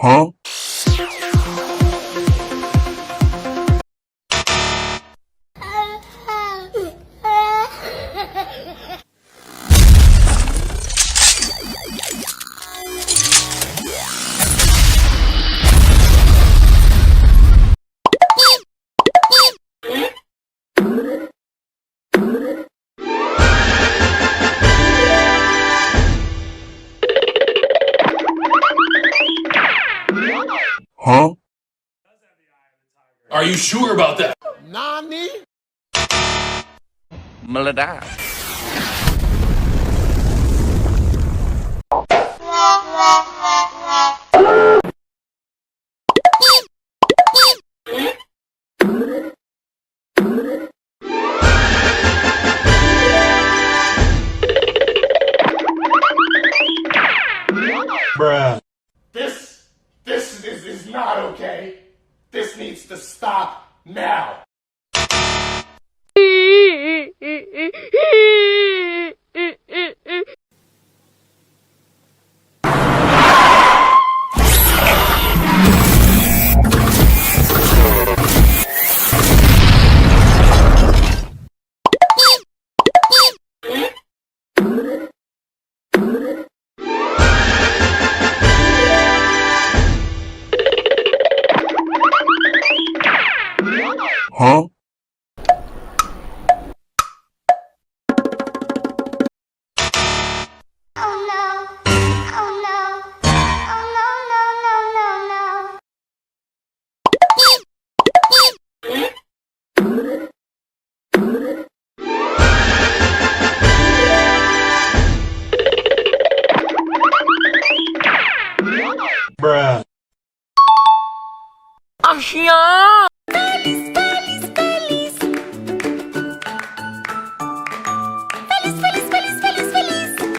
Huh? Huh? Are you sure about that? Nani? Meledak. Bruh. This is not okay. This needs to stop now. Huh? Oh no. Oh no. Oh no, no, no, no, no. Bruh. Asia.